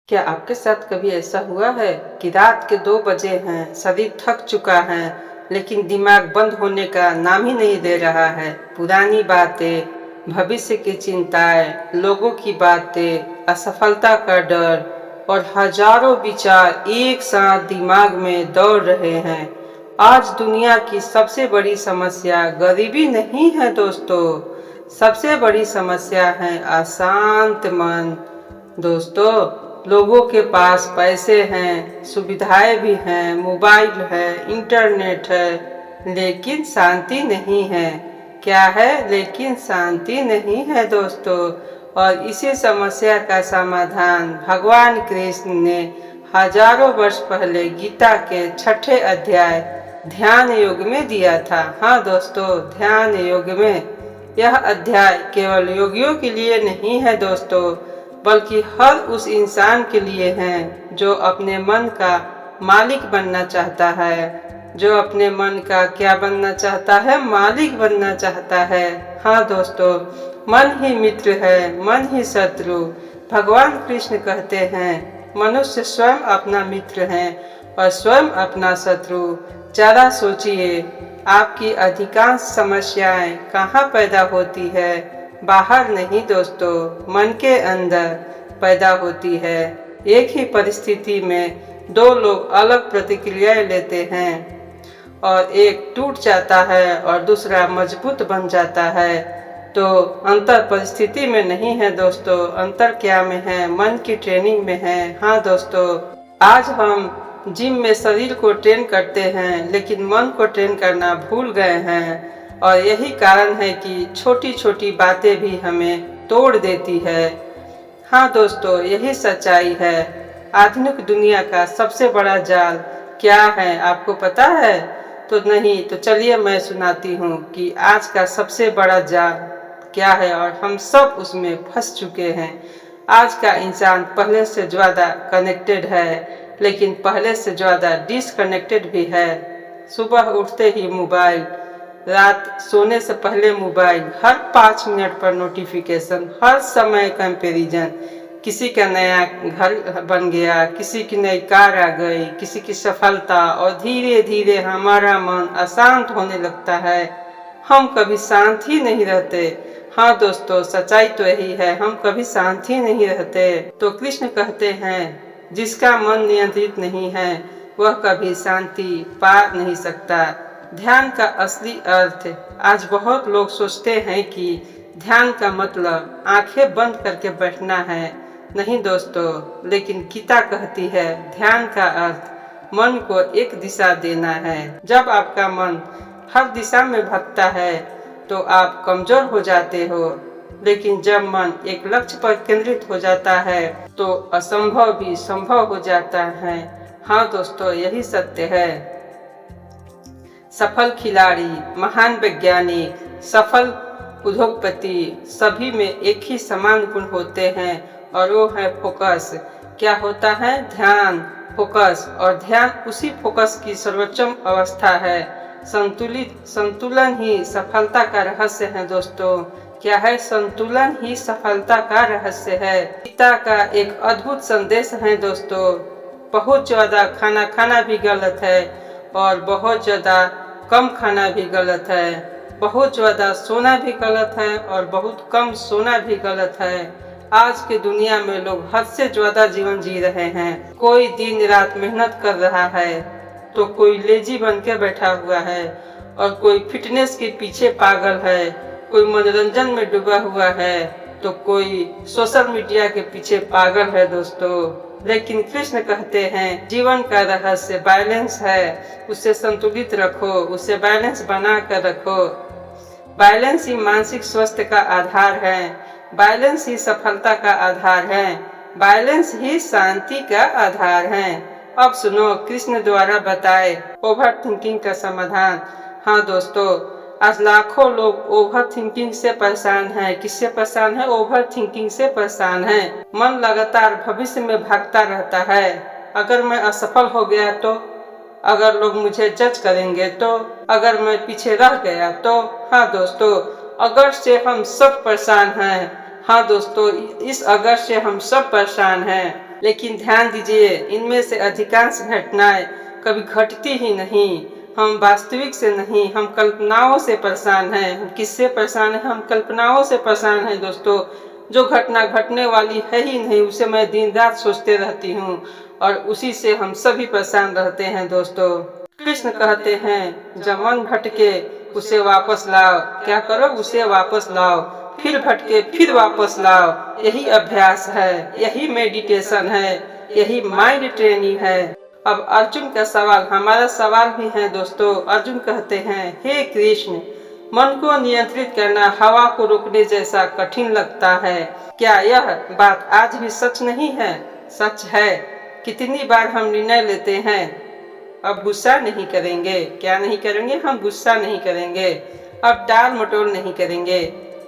क्या आपके साथ कभी ऐसा हुआ है कि रात के 2 बजे हैं, शरीर थक चुका है, लेकिन दिमाग बंद होने का नाम ही नहीं दे रहा है। पुरानी बातें, भविष्य की चिंताएं, लोगों की बातें, असफलता का डर और हजारों विचार एक साथ दिमाग में दौड़ रहे हैं। आज दुनिया की सबसे बड़ी समस्या गरीबी नहीं है दोस्तों, सबसे बड़ी समस्या है अशांत मन। दोस्तों, लोगों के पास पैसे हैं, सुविधाएं भी हैं, मोबाइल है, इंटरनेट है, लेकिन शांति नहीं है। क्या है? लेकिन शांति नहीं है दोस्तों। और इसी समस्या का समाधान भगवान कृष्ण ने हजारों वर्ष पहले गीता के 6ठे अध्याय ध्यान योग में दिया था। हाँ दोस्तों, ध्यान योग में। यह अध्याय केवल योगियों के लिए नहीं है दोस्तों, बल्कि हर उस इंसान के लिए है जो अपने मन का मालिक बनना चाहता है, जो अपने मन का क्या बनना चाहता है? मालिक बनना चाहता है। हाँ दोस्तों, मन ही मित्र है, मन ही शत्रु। भगवान कृष्ण कहते हैं मनुष्य स्वयं अपना मित्र है और स्वयं अपना शत्रु। जरा सोचिए, आपकी अधिकांश समस्याएं कहाँ पैदा होती है? बाहर नहीं दोस्तों, मन के अंदर पैदा होती है। एक ही परिस्थिति में दो लोग अलग प्रतिक्रियाएं लेते हैं और एक टूट जाता है और दूसरा मजबूत बन जाता है। तो अंतर परिस्थिति में नहीं है दोस्तों, अंतर क्या में है? मन की ट्रेनिंग में है। हाँ दोस्तों, आज हम जिम में शरीर को ट्रेन करते हैं, लेकिन मन को ट्रेन करना भूल गए हैं। और यही कारण है कि छोटी छोटी बातें भी हमें तोड़ देती है। हाँ दोस्तों, यही सच्चाई है। आधुनिक दुनिया का सबसे बड़ा जाल क्या है, आपको पता है? तो नहीं तो चलिए मैं सुनाती हूँ कि आज का सबसे बड़ा जाल क्या है और हम सब उसमें फंस चुके हैं। आज का इंसान पहले से ज़्यादा कनेक्टेड है, लेकिन पहले से ज़्यादा डिसकनेक्टेड भी है। सुबह उठते ही मोबाइल, रात सोने से पहले मोबाइल, हर 5 मिनट पर नोटिफिकेशन, हर समय कंपैरिजन। किसी का नया घर बन गया, किसी की नई कार आ गई, किसी की सफलता, और धीरे धीरे हमारा मन अशांत होने लगता है। हम कभी शांत ही नहीं रहते। हाँ दोस्तों, सच्चाई तो यही है, हम कभी शांत ही नहीं रहते। तो कृष्ण कहते हैं जिसका मन नियंत्रित नहीं है वह कभी शांति पा नहीं सकता। ध्यान का असली अर्थ, आज बहुत लोग सोचते हैं कि ध्यान का मतलब आंखें बंद करके बैठना है। नहीं दोस्तों, लेकिन गीता कहती है ध्यान का अर्थ मन को एक दिशा देना है। जब आपका मन हर दिशा में भटकता है तो आप कमजोर हो जाते हो, लेकिन जब मन एक लक्ष्य पर केंद्रित हो जाता है तो असंभव भी संभव हो जाता है। हाँ दोस्तों, यही सत्य है। सफल खिलाड़ी, महान वैज्ञानिक, सफल उद्योगपति, सभी में एक ही समान गुण होते हैं और वो है फोकस। क्या होता है? ध्यान, फोकस। और ध्यान उसी फोकस की सर्वोच्चम अवस्था है। संतुलन ही सफलता का रहस्य है दोस्तों। क्या है? संतुलन ही सफलता का रहस्य है। गीता का एक अद्भुत संदेश है दोस्तों। बहुत ज्यादा खाना खाना भी गलत है और बहुत ज्यादा कम खाना भी गलत है। बहुत ज्यादा सोना भी गलत है और बहुत कम सोना भी गलत है। आज के दुनिया में लोग हद से ज्यादा जीवन जी रहे हैं। कोई दिन रात मेहनत कर रहा है तो कोई लेजी बन के बैठा हुआ है और कोई फिटनेस के पीछे पागल है, कोई मनोरंजन में डूबा हुआ है तो कोई सोशल मीडिया के पीछे पागल है दोस्तों। लेकिन कृष्ण कहते हैं जीवन का रहस्य बैलेंस है, उसे संतुलित रखो, उसे बैलेंस बना कर रखो। बैलेंस ही मानसिक स्वास्थ्य का आधार है, बैलेंस ही सफलता का आधार है, बैलेंस ही शांति का आधार है। अब सुनो कृष्ण द्वारा बताए ओवर थिंकिंग का समाधान। हाँ दोस्तों, आज लाखों लोग ओवर थिंकिंग से परेशान हैं। किससे परेशान है? ओवर थिंकिंग से परेशान है। मन लगातार भविष्य में भागता रहता है। अगर मैं असफल हो गया तो, अगर लोग मुझे जज करेंगे तो, अगर मैं पीछे रह गया तो। हाँ दोस्तों, अगर से हम सब परेशान हैं। हाँ दोस्तों, इस अगर से हम सब परेशान हैं। लेकिन ध्यान दीजिए, इनमें से अधिकांश घटनाएं कभी घटती ही नहीं। हम वास्तविक से नहीं, हम कल्पनाओं से परेशान हैं। हम किससे परेशान हैं? हम कल्पनाओं से परेशान हैं दोस्तों। जो घटना घटने वाली है ही नहीं, उसे मैं दिन रात सोचते रहती हूँ और उसी से हम सभी परेशान रहते हैं दोस्तों। कृष्ण कहते हैं, जब मन भटके उसे वापस लाओ। क्या करो? उसे वापस लाओ। फिर भटके फिर वापस लाओ। यही अभ्यास है, यही मेडिटेशन है, यही माइंड ट्रेनिंग है। अब अर्जुन का सवाल, हमारा सवाल भी है दोस्तों। अर्जुन कहते हैं, हे कृष्ण, मन को नियंत्रित करना हवा को रोकने जैसा कठिन लगता है। क्या यह बात आज भी सच नहीं है? सच है। कितनी बार हम निर्णय लेते हैं, अब गुस्सा नहीं करेंगे। क्या नहीं करेंगे? हम गुस्सा नहीं करेंगे। अब टाल मटोल नहीं करेंगे।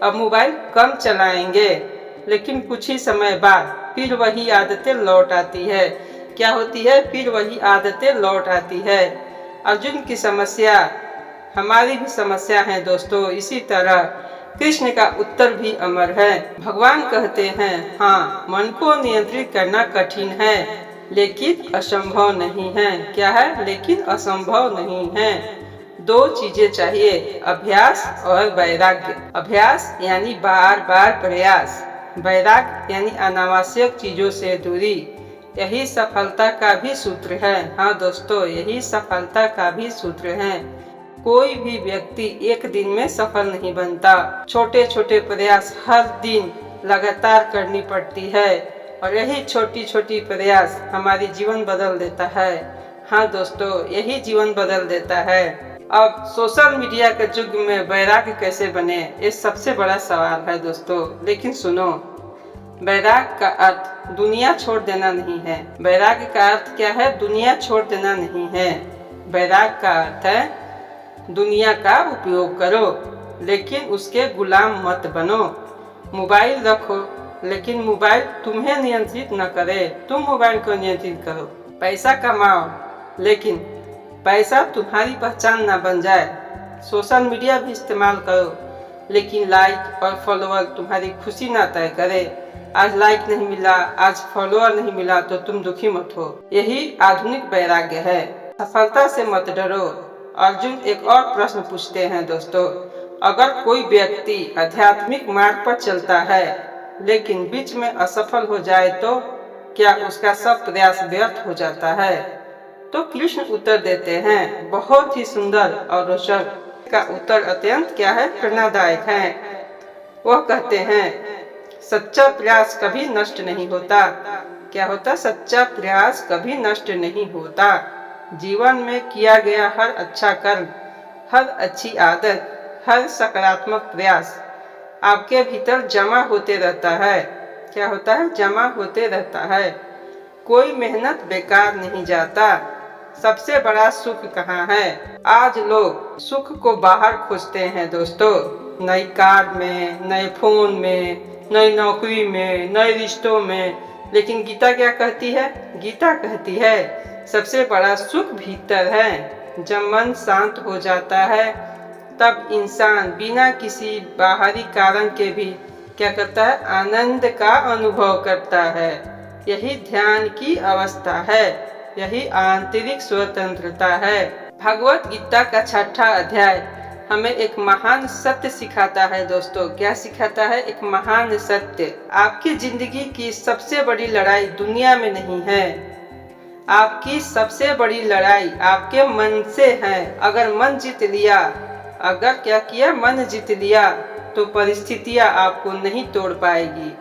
अब मोबाइल कम चलाएंगे। लेकिन कुछ ही समय बाद फिर वही आदतें लौट आती है। क्या होती है? फिर वही आदतें लौट आती है। अर्जुन की समस्या हमारी भी समस्या है दोस्तों। इसी तरह कृष्ण का उत्तर भी अमर है। भगवान कहते हैं, हाँ, मन को नियंत्रित करना कठिन है, लेकिन असंभव नहीं है। क्या है? लेकिन असंभव नहीं है। दो चीजें चाहिए, अभ्यास और वैराग्य। अभ्यास यानी बार बार प्रयास, वैराग्य यानी अनावश्यक चीजों से दूरी। यही सफलता का भी सूत्र है। हाँ दोस्तों, यही सफलता का भी सूत्र है। कोई भी व्यक्ति एक दिन में सफल नहीं बनता। छोटे छोटे प्रयास हर दिन लगातार करनी पड़ती है और यही छोटी छोटी प्रयास हमारी जीवन बदल देता है। हाँ दोस्तों, यही जीवन बदल देता है। अब सोशल मीडिया के युग में वैराग्य कैसे बने, ये सबसे बड़ा सवाल है दोस्तों। लेकिन सुनो, वैराग्य का अर्थ दुनिया छोड़ देना नहीं है। वैराग्य का अर्थ क्या है? दुनिया छोड़ देना नहीं है। वैराग्य का अर्थ है दुनिया का उपयोग करो, लेकिन उसके गुलाम मत बनो। मोबाइल रखो, लेकिन मोबाइल तुम्हें नियंत्रित न करे, तुम मोबाइल को नियंत्रित करो। पैसा कमाओ, लेकिन पैसा तुम्हारी पहचान न बन जाए। सोशल मीडिया भी इस्तेमाल करो, लेकिन लाइक और फॉलोअर तुम्हारी खुशी न तय करे। आज लाइक नहीं मिला, आज फॉलोअर नहीं मिला तो तुम दुखी मत हो। यही आधुनिक वैराग्य है। सफलता से मत डरो। अर्जुन एक और प्रश्न पूछते हैं दोस्तों, अगर कोई व्यक्ति आध्यात्मिक मार्ग पर चलता है लेकिन बीच में असफल हो जाए तो क्या उसका सब प्रयास व्यर्थ हो जाता है? तो कृष्ण उत्तर देते हैं, बहुत ही सुंदर और रोचक। का उत्तर अत्यंत क्या है? प्रेरणादायक है। वह कहते हैं, सच्चा प्रयास कभी नष्ट नहीं होता। क्या होता? सच्चा प्रयास कभी नष्ट नहीं होता। जीवन में किया गया हर अच्छा कर्म, हर अच्छी आदत, हर सकारात्मक प्रयास आपके भीतर जमा होते रहता है। क्या होता है? जमा होते रहता है। कोई मेहनत बेकार नहीं जाता। सबसे बड़ा सुख कहाँ है? आज लोग सुख को बाहर खोजते हैं दोस्तों, नई कार में, नए फोन में, नई नौकरी में, नए रिश्तों में। लेकिन गीता क्या कहती है? गीता कहती है सबसे बड़ा सुख भीतर है। जब मन शांत हो जाता है तब इंसान बिना किसी बाहरी कारण के भी क्या करता है? आनंद का अनुभव करता है। यही ध्यान की अवस्था है, यही आंतरिक स्वतंत्रता है। भगवत गीता का 6वां अध्याय हमें एक महान सत्य सिखाता है दोस्तों। क्या सिखाता है? एक महान सत्य। आपकी जिंदगी की सबसे बड़ी लड़ाई दुनिया में नहीं है। आपकी सबसे बड़ी लड़ाई आपके मन से है। अगर मन जीत लिया, अगर क्या किया? मन जीत लिया, तो परिस्थितियां आपको नहीं तोड़ पाएगी।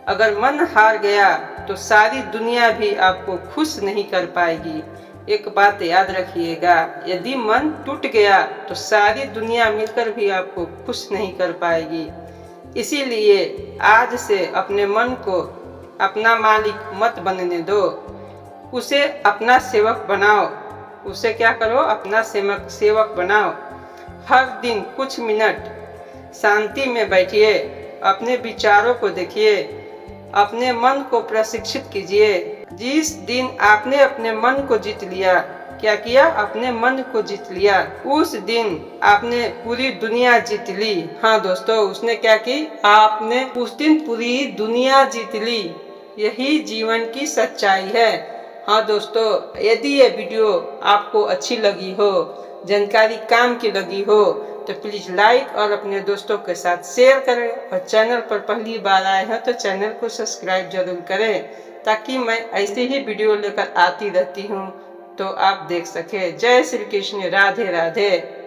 अगर मन हार गया तो सारी दुनिया भी आपको खुश नहीं कर पाएगी। एक बात याद रखिएगा, यदि मन टूट गया तो सारी दुनिया मिलकर भी आपको खुश नहीं कर पाएगी। इसीलिए आज से अपने मन को अपना मालिक मत बनने दो, उसे अपना सेवक बनाओ। उसे क्या करो? अपना सेवक बनाओ। हर दिन कुछ मिनट शांति में बैठिए, अपने विचारों को देखिए, अपने मन को प्रशिक्षित कीजिए। जिस दिन आपने अपने मन को जीत लिया, क्या किया? अपने मन को जीत लिया, उस दिन आपने पूरी दुनिया जीत ली। हाँ दोस्तों, उसने क्या की? आपने उस दिन पूरी दुनिया जीत ली। यही जीवन की सच्चाई है। हाँ दोस्तों, यदि ये वीडियो आपको अच्छी लगी हो, जानकारी काम की लगी हो, तो प्लीज़ लाइक और अपने दोस्तों के साथ शेयर करें। और चैनल पर पहली बार आए हैं तो चैनल को सब्सक्राइब जरूर करें, ताकि मैं ऐसे ही वीडियो लेकर आती रहती हूँ तो आप देख सके। जय श्री कृष्ण, राधे राधे।